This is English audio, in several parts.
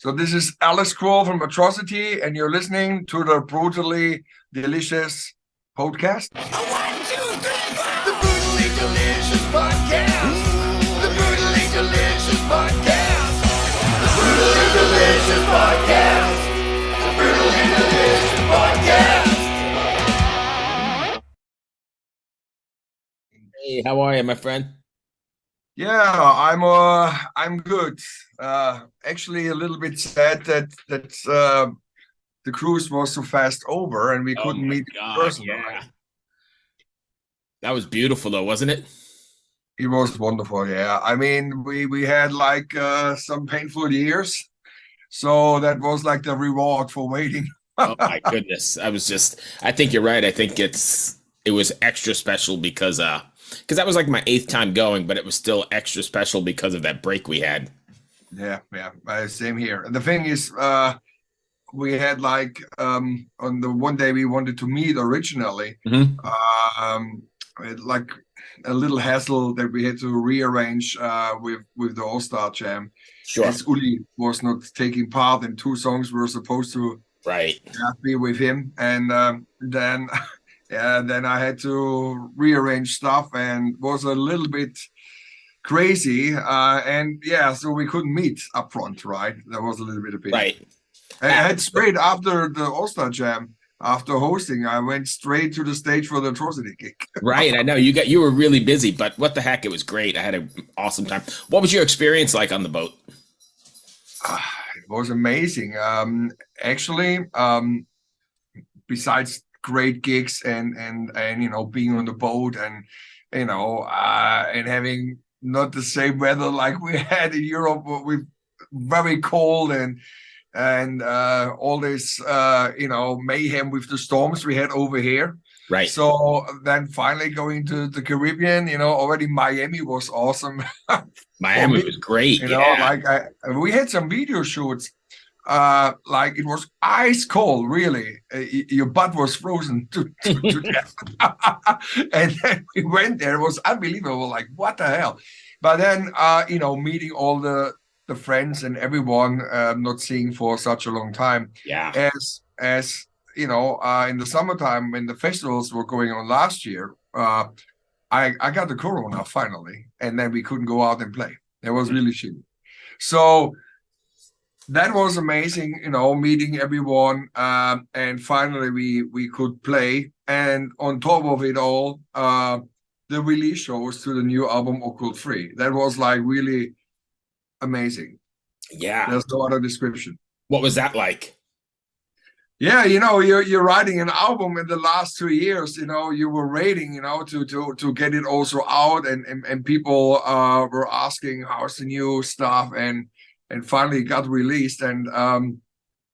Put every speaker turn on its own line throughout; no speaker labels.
So this is Alex Krull from Atrocity, and you're listening to the Brutally Delicious podcast.
1, 2, 3, 4. The Brutally Delicious podcast. The Brutally Delicious podcast. The Brutally Delicious podcast. The Brutally Delicious podcast.
Hey, how are you, my friend?
Yeah, I'm good. Actually, a little bit sad that the cruise was so fast over and we couldn't meet in person.
Yeah. That was beautiful, though, wasn't it?
It was wonderful. Yeah, I mean, we had like some painful years, so that was like the reward for waiting.
Oh my goodness. I think you're right. I think it was extra special because that was like my 8th time going, but it was still extra special because of that break we had.
Yeah, same here. And the thing is, we had like on the one day we wanted to meet originally, like a little hassle that we had to rearrange with the All-Star Jam.
Sure.
As Uli was not taking part in 2 songs we were supposed to be with him, and then then I had to rearrange stuff and was a little bit crazy, and so we couldn't meet up front, right? That was a little bit of pity.
Right.
I had straight after the All-Star Jam, after hosting, I went straight to the stage for the Atrocity gig.
Right. I know you were really busy, but what the heck, it was great. I had an awesome time. What was your experience like on the boat?
It was amazing. Actually, besides great gigs and being on the boat and and having not the same weather like we had in Europe, with very cold and all this mayhem with the storms we had over here.
Right.
So then finally going to the Caribbean, already Miami was awesome.
Miami was great.
We had some video shoots. Like it was ice cold, really. Your butt was frozen to death. And then we went there. It was unbelievable. Like, what the hell? But then, meeting all the friends and everyone not seeing for such a long time.
Yeah.
As in the summertime when the festivals were going on last year, I got the corona finally, and then we couldn't go out and play. It was really shitty. So that was amazing, meeting everyone, and finally we could play. And on top of it all, the release shows to the new album Okkult III. That was like really amazing.
Yeah.
There's no other description.
What was that like?
Yeah, you're writing an album in the last 2 years, you were waiting, to get it also out, and people were asking how's the new stuff, and finally it got released, and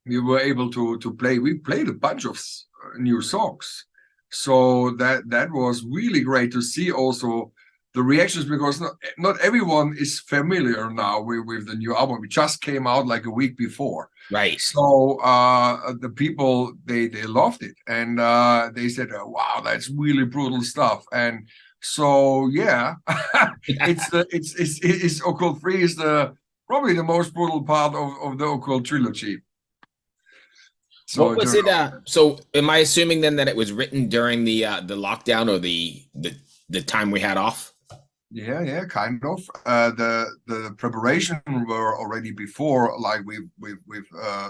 we were able to play. We played a bunch of new songs, so that was really great to see also the reactions, because not everyone is familiar now with the new album. It just came out like a week before.
Right.
So the people, they loved it, and they said, oh, wow, that's really brutal stuff. And so it's Okkult III is probably the most brutal part of the Okkult trilogy. So
what was it? So am I assuming then that it was written during the lockdown or the time we had off?
Yeah, kind of. The preparation were already before, like with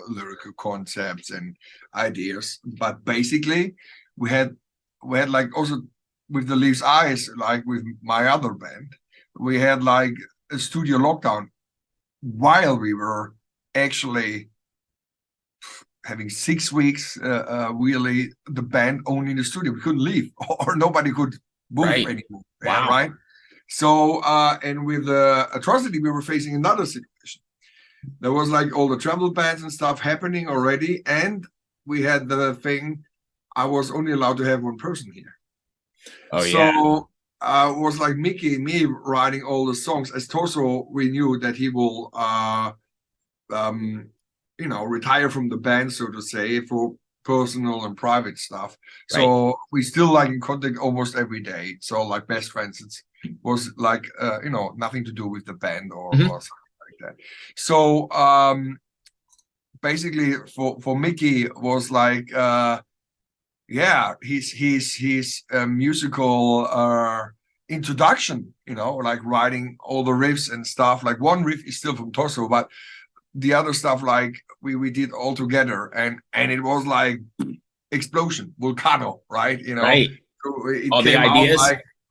lyrical concepts and ideas. But basically, we had like also with the Leaves Eyes, like with my other band, we had like a studio lockdown while we were actually having 6 weeks, really the band only in the studio. We couldn't leave, or nobody could move anymore.
Wow.
Right. So, and with the Atrocity, we were facing another situation. There was like all the travel bans and stuff happening already, and we had the thing, I was only allowed to have one person here.
Oh,
so,
yeah.
It was like Mickey and me writing all the songs. As Toso, we knew that he will, retire from the band, so to say, for personal and private stuff. Right. So we still like in contact almost every day. So like best friends. It was like nothing to do with the band or something like that. So basically for Mickey was like his musical introduction, like writing all the riffs and stuff. Like one riff is still from Torso, but the other stuff like we did all together, and it was like explosion, volcano, right?
Right.
So it
All the
came out
ideas.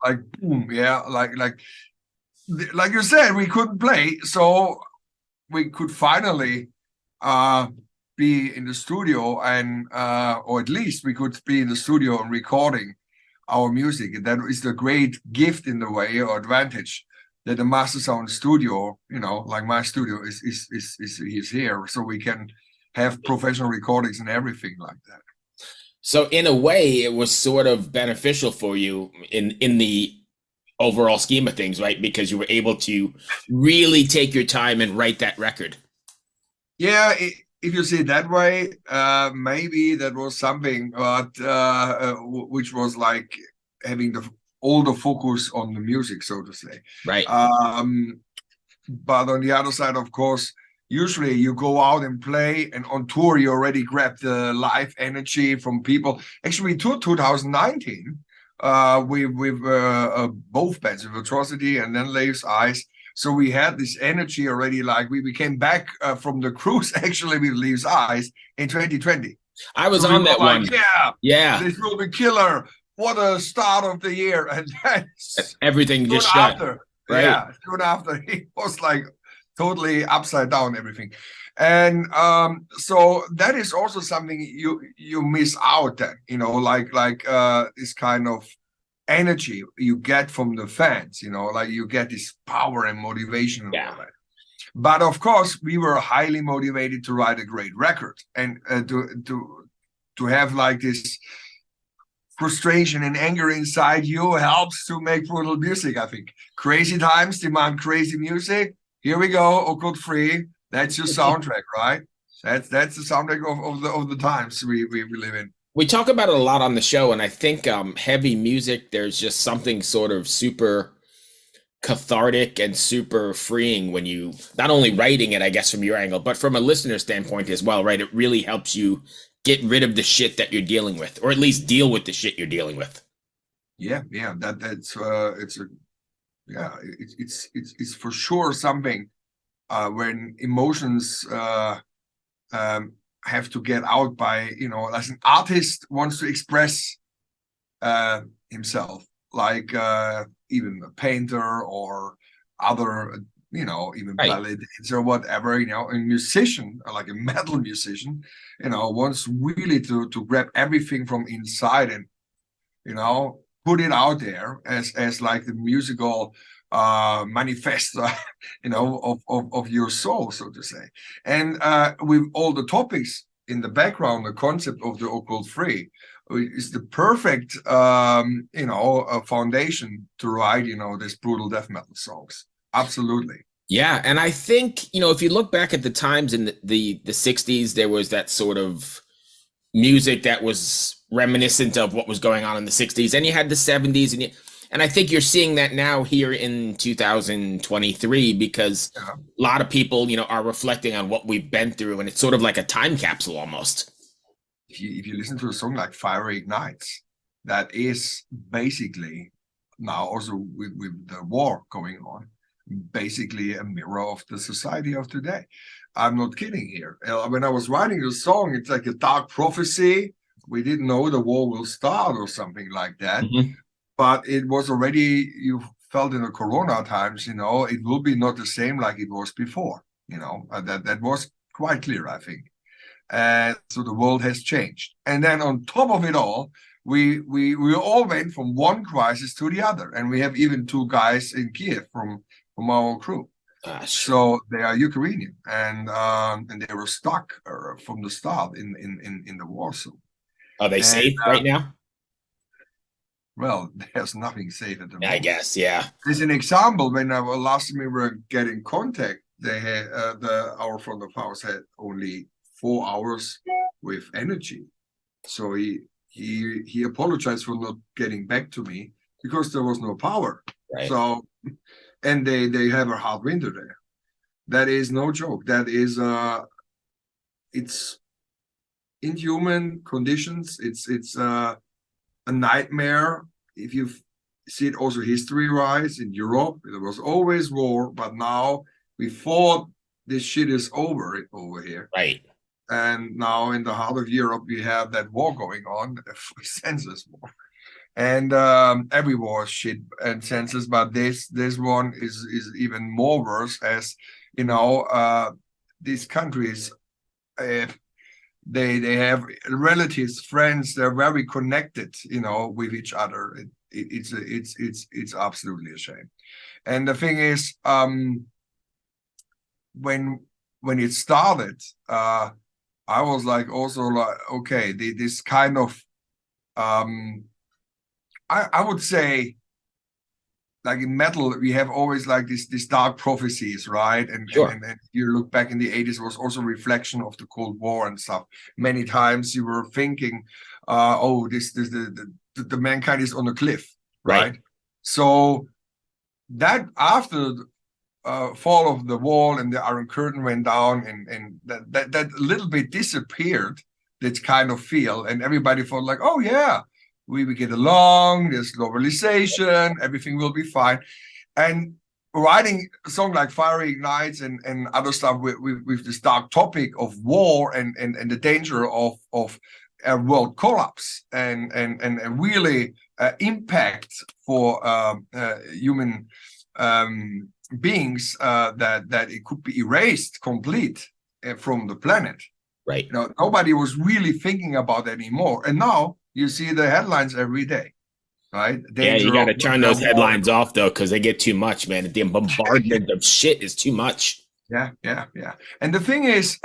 like boom, yeah, like you said, we couldn't play, so we could finally be in the studio, and or at least we could be in the studio and recording our music. And that is the great gift in the way, or advantage, that the Master Sound studio, like my studio is here, so we can have professional recordings and everything like that.
So in a way, it was sort of beneficial for you in the overall scheme of things, right? Because you were able to really take your time and write that record.
Yeah, if you see it that way, maybe that was something, but which was like having all the focus on the music, so to say.
Right.
But on the other side, of course, usually you go out and play, and on tour you already grab the live energy from people. Actually, we toured 2019 with both bands, with Atrocity and then Leaves Eyes. So we had this energy already. Like we came back from the cruise actually with Leaves Eyes in 2020.
I was
so
on that one.
Yeah, this will be killer. What a start of the year. And then
everything just shut.
Right? Yeah, soon after it was like totally upside down, everything. And so that is also something you miss out then, like this kind of energy you get from the fans, like you get this power and motivation and all that. But of course, we were highly motivated to write a great record, and to have like this frustration and anger inside you helps to make brutal music. I think crazy times demand crazy music. Here we go, Okkult III. That's your soundtrack, right? That's the soundtrack of the times we live in.
We talk about it a lot on the show, and I think heavy music, there's just something sort of super cathartic and super freeing when you, not only writing it, I guess, from your angle, but from a listener standpoint as well, right? It really helps you get rid of the shit that you're dealing with, or at least deal with the shit you're dealing with.
Yeah, it's for sure something when emotions have to get out by, as an artist wants to express himself, like even a painter or other, even ballet dancer or whatever, a musician, like a metal musician, wants really to grab everything from inside and, put it out there as like the musical manifesto, of your soul, so to say. And with all the topics in the background, the concept of the Okkult III is the perfect, foundation to write, this brutal death metal songs. Absolutely.
Yeah, and I think, if you look back at the times in the 60s, there was that sort of music that was reminiscent of what was going on in the 60s, and you had the 70s, and I think you're seeing that now here in 2023, because a lot of people, are reflecting on what we've been through, and it's sort of like a time capsule almost.
If you listen to a song like Fire Ignites, that is basically now also with the war going on, basically a mirror of the society of today. I'm not kidding here. When I was writing the song, it's like a dark prophecy. We didn't know the war will start or something like that. Mm-hmm. But it was already, you felt in the Corona times, it will be not the same like it was before. That was quite clear, I think. So the world has changed. And then on top of it all, we all went from one crisis to the other. And we have even 2 guys in Kiev from our crew. So they are Ukrainian, and they were stuck from the start in the war zone.
Are they safe right now?
Well, there's nothing safe at the moment.
I guess, yeah.
As an example, when last time we were getting contact, they had our front of house had only 4 hours with energy. So he apologized for not getting back to me because there was no power.
Right.
So, and they have a hard winter there. That is no joke. That is it's inhuman conditions. It's a nightmare. If you see it also history-wise in Europe, there was always war, but now we thought this shit is over here.
Right.
And now in the heart of Europe, we have that war going on, a senseless war. And every war is shit and senseless, but this one is even more worse, as you know, these countries, they have relatives, friends, they're very connected, you know, with each other. It's absolutely a shame. And the thing is, when it started, I was like also like, okay, this kind of I would say, like in metal, we have always like these dark prophecies, right? And,
Sure.
and you look back in the 80s, was also a reflection of the Cold War and stuff. Many times you were thinking, oh, the mankind is on a cliff, right? So that after fall of the wall and the Iron Curtain went down, and that little bit disappeared, that kind of feel, and everybody thought like, oh yeah, we will get along, there's globalization, everything will be fine. And writing a song like Fiery Ignites and other stuff with this dark topic of war and the danger of a world collapse and really impact for human beings, that it could be erased complete from the planet.
Right.
You know, nobody was really thinking about that anymore. And now you see the headlines every day, right?
Yeah, you got to turn those headlines off, though, because they get too much, man. The bombardment of shit is too much.
Yeah. And the thing is,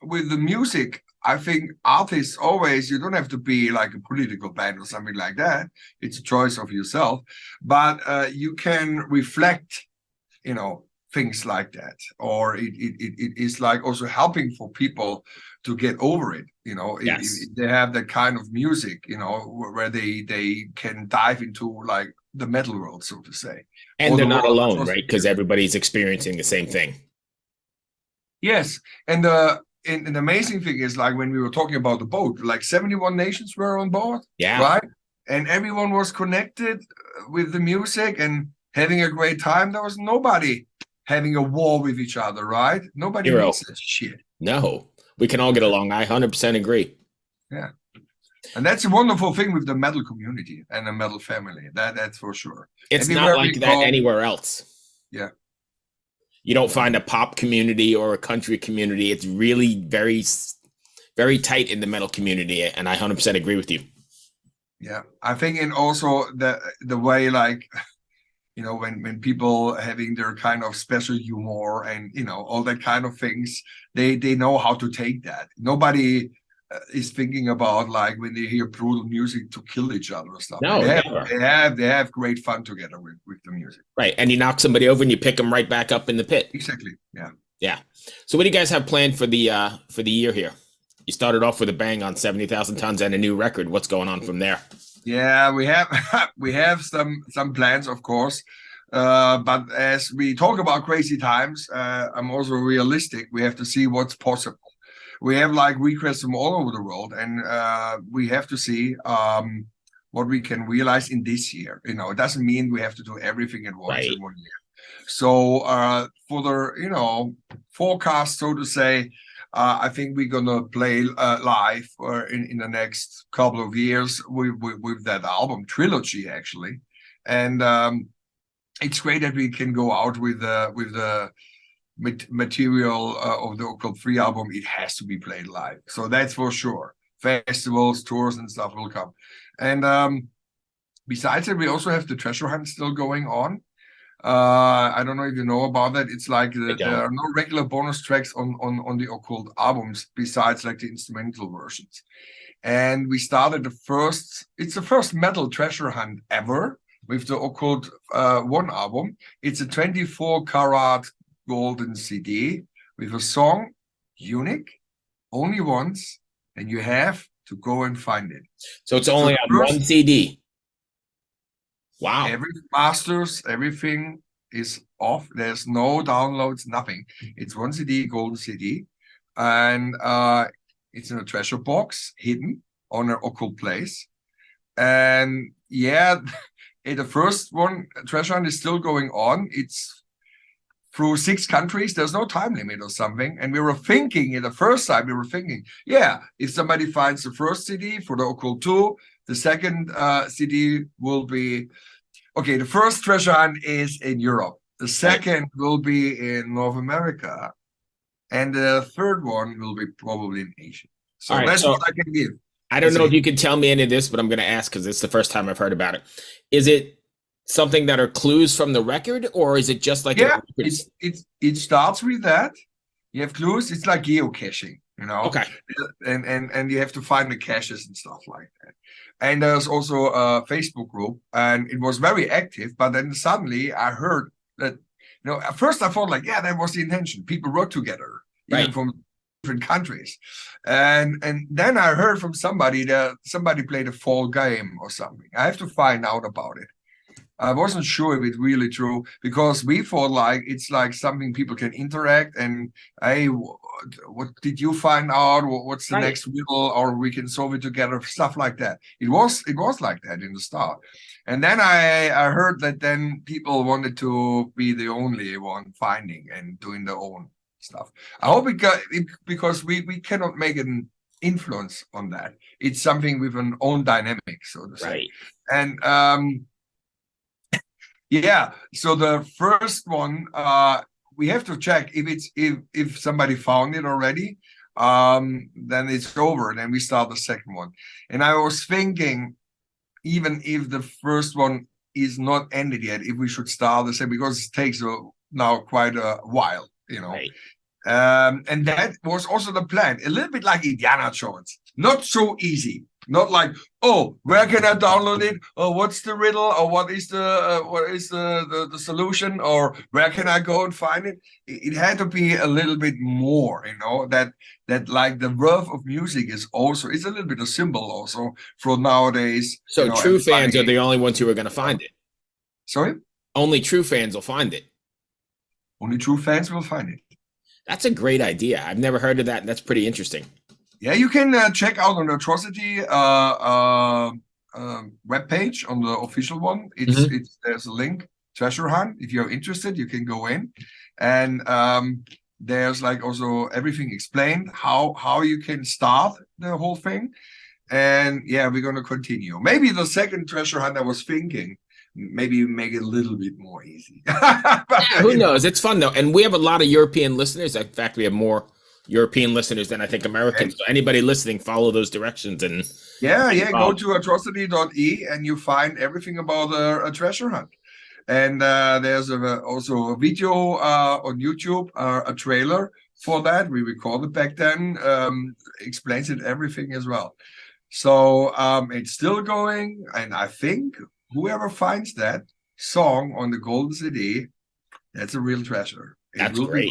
with the music, I think artists always, you don't have to be like a political band or something like that. It's a choice of yourself. But you can reflect, you know, things like that. Or it is like also helping for people to get over it, you know.
Yes.
They have that kind of music, you know, where they can dive into like the metal world, so to say.
And they're not alone, right? Because everybody's experiencing the same thing.
Yes. And the amazing thing is, like when we were talking about the boat, like 71 nations were on board.
Yeah.
Right. And everyone was connected with the music and having a great time. There was nobody having a war with each other, right? Nobody needs such shit.
No. We can all get along. I 100% agree.
Yeah. And that's a wonderful thing with the metal community and the metal family. That's for sure.
It's not like that anywhere else.
Yeah.
You don't find a pop community or a country community. It's really very, very tight in the metal community. And I 100% agree with you.
Yeah. I think in also the way, like, you know, when people having their kind of special humor and, you know, all that kind of things, they know how to take that. Nobody is thinking about, like, when they hear brutal music, to kill each other or stuff.
No,
they have great fun together with the music.
Right. And you knock somebody over and you pick them right back up in the pit.
Exactly. Yeah.
Yeah. So what do you guys have planned for the year here? You started off with a bang on 70,000 tons and a new record. What's going on from there?
Yeah, we have some plans, of course. But as we talk about crazy times, I'm also realistic. We have to see what's possible. We have like requests from all over the world, and we have to see what we can realize in this year. You know, it doesn't mean we have to do everything at once in 1 year. So for the, you know, forecast, so to say, I think we're gonna play live in the next couple of years with that album trilogy, actually, and it's great that we can go out with the material of the Okkult III album. It has to be played live, so that's for sure. Festivals, tours, and stuff will come, and besides that, we also have the treasure hunt still going on. I don't know if you know about that. It's like there are no regular bonus tracks on the Okkult albums besides like the instrumental versions. And we started it's the first metal treasure hunt ever with the Okkult I album. It's a 24-karat golden CD with a song, unique, only once, and you have to go and find it.
So it's only on one CD. Wow.
Every masters, everything is off. There's no downloads, nothing. It's one CD, golden CD. and it's in a treasure box hidden on an occult place. And yeah, the first one treasure hunt is still going on. It's through 6 countries. There's no time limit or something. And we were thinking the first time, yeah, if somebody finds the first CD for the Okkult II, the second CD will be, okay, the first treasure hunt is in Europe. The second will be in North America. And the third one will be probably in Asia. So that's what I can give.
I don't know if you can tell me any of this, but I'm going to ask because it's the first time I've heard about it. Is it something that are clues from the record, or is it just like
it starts with that? You have clues. It's like geocaching, you know.
Okay.
And you have to find the caches and stuff like that. And there's also a Facebook group, and it was very active. But then suddenly I heard that, you know, at first I thought like, yeah, that was the intention. People work together, even from different countries. And then I heard from somebody that somebody played a fall game or something. I have to find out about it. I wasn't sure if it's really true, because we thought like it's like something people can interact and, hey, what did you find out? What's the next riddle? Or we can solve it together, stuff like that. It was like that in the start. And then I heard that then people wanted to be the only one finding and doing their own stuff. I hope because we cannot make an influence on that. It's something with an own dynamic, so to say. And yeah, so the first one, we have to check if somebody found it already, then it's over, then we start the second one. And I was thinking, even if the first one is not ended yet, if we should start the second, because it takes now quite a while, you know. And that was also the plan, a little bit like Indiana Jones, not so easy. Not like, oh, where can I download it? Or what's the riddle? Or what is the solution? Or where can I go and find it? It had to be a little bit more, you know, that like the worth of music is also, it's a little bit a symbol also for nowadays.
So, you know, true fans are the only ones who are going to find it.
Sorry?
Only true fans will find it.
Only true fans will find it.
That's a great idea. I've never heard of that. And that's pretty interesting.
Yeah, you can check out on the Atrocity webpage, on the official one. There's a link, treasure hunt. If you're interested, you can go in, and there's like also everything explained how you can start the whole thing. And yeah, we're gonna continue. Maybe the second treasure hunt, I was thinking, maybe make it a little bit more easy.
Who knows? It's fun though, and we have a lot of European listeners. In fact, we have more European listeners than I think Americans. So anybody listening, follow those directions and
go to atrocity.e and you find everything about a treasure hunt. And there's also a video on YouTube, a trailer for that. We recorded back then, explains it everything as well. So it's still going, and I think whoever finds that song on the golden CD, that's a real treasure.
That's great.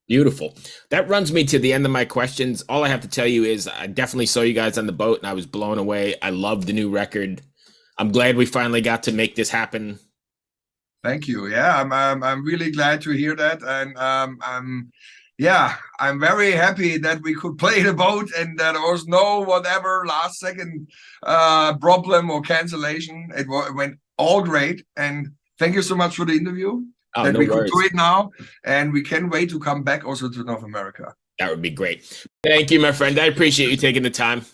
Beautiful. That runs me to the end of my questions. All I have to tell you is I definitely saw you guys on the boat and I was blown away. I love the new record. I'm glad we finally got to make this happen.
Thank you. Yeah, I'm really glad to hear that. And I'm very happy that we could play the boat and that there was no whatever last second problem or cancellation. It went all great. And thank you so much for the interview.
Oh,
that
no
we
worries.
could do it now, and we can't wait to come back also to North America.
That would be great. Thank you, my friend. I appreciate you taking the time.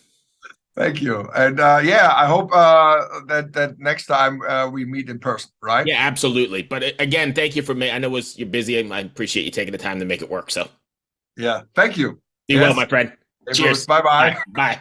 Thank you. And I hope that next time we meet in person, right?
Yeah, absolutely. But again, thank you for me. I know you're busy, and I appreciate you taking the time to make it work. So,
yeah, thank you.
Be well, my friend. Cheers.
Bye-bye.
Bye.